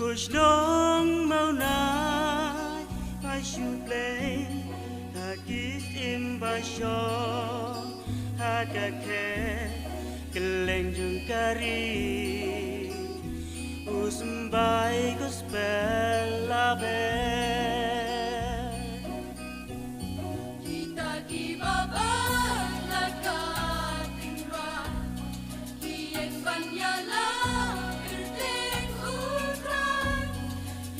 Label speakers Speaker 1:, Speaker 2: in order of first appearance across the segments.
Speaker 1: Push nong mau nai I should play Hagis imbasyo Hagake Keleng jung kari Usmbai gospel labe
Speaker 2: Kita gibaba lakatinra Kien banyala Irting utran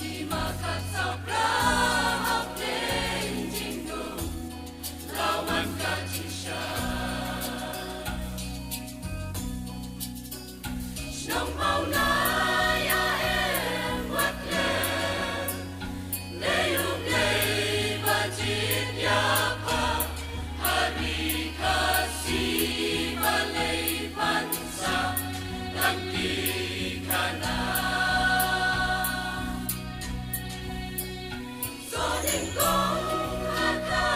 Speaker 2: Imakat sabra Hapten jinggu Lawan kacisya Snong mau na ya em wat le Leyung ley bajit ya pa Hari kasih balai pansa Langki kana Soning kong haka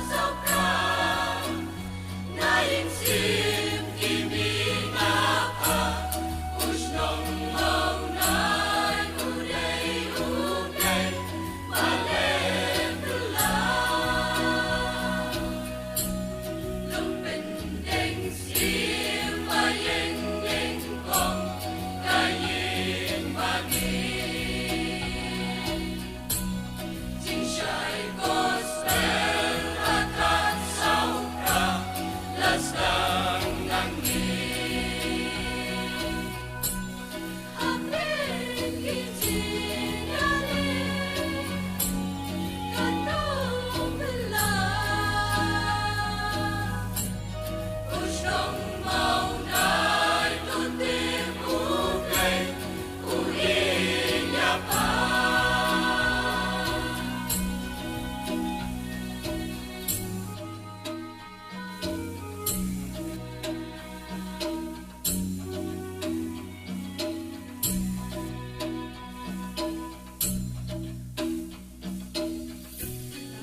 Speaker 2: sabra Naing sim kimi ngapa Usnong mau nai udai udai Balem dulang Lumpin deng sim bayeng deng kong Kayin bagi Jing syai gospel akan saukra Lasdang nangin Amin kijing alin Kanong belah Usnong mau nai tutim uplay Uhin yapa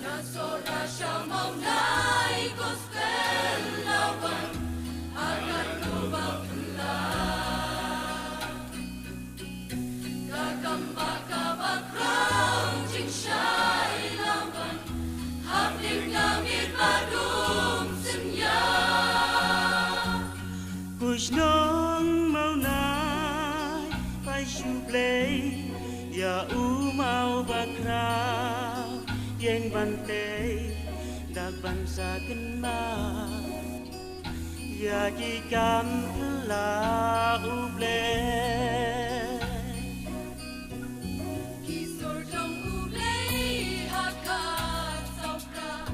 Speaker 2: Nasora siya mau nai gospel lawan Agar lubang belah Gagamba kabakrang jing syai lawan Hablim langit badum senya
Speaker 1: Push nong mau nai I should play Ya mau bakra Yang bante Dak bangsa kenal Ya jikam telah ubleh
Speaker 2: Kisor jong ublay hakat sabra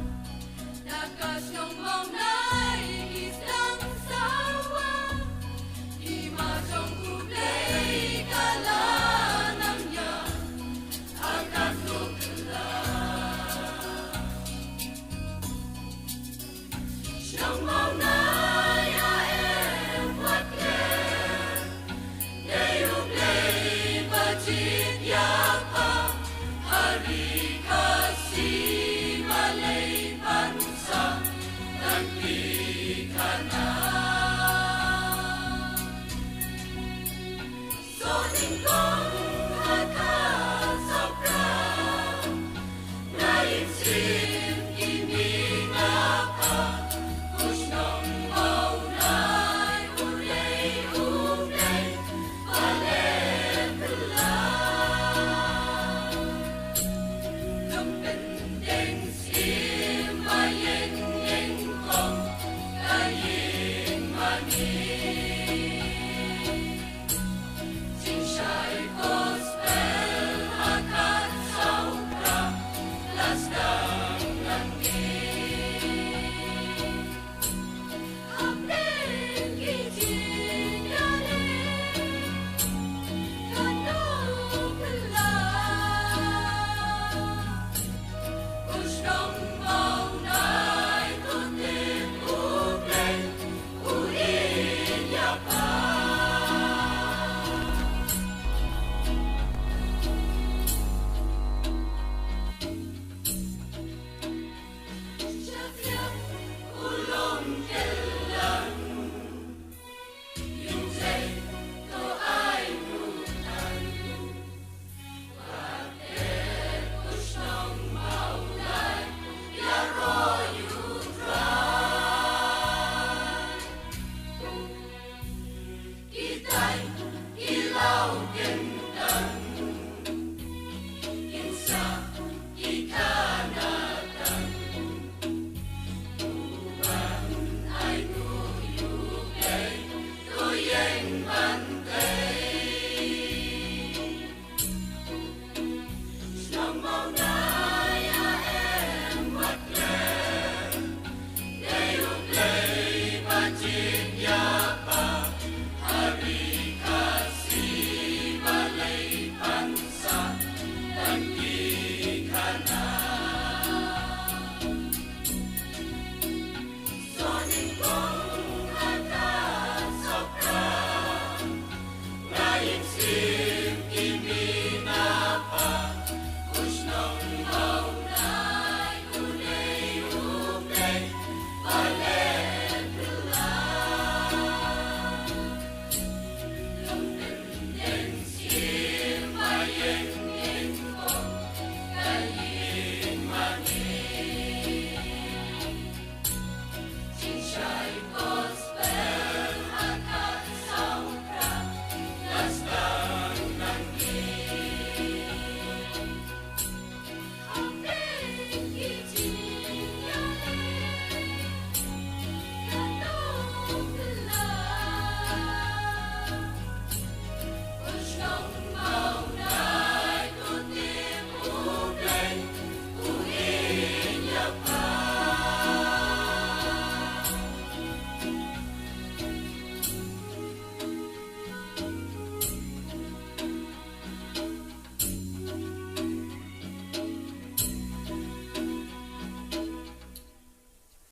Speaker 2: Nakas nyong mau nai isang sawa Ima jong ublay kalanamnya Akan tukla Nyong mau nai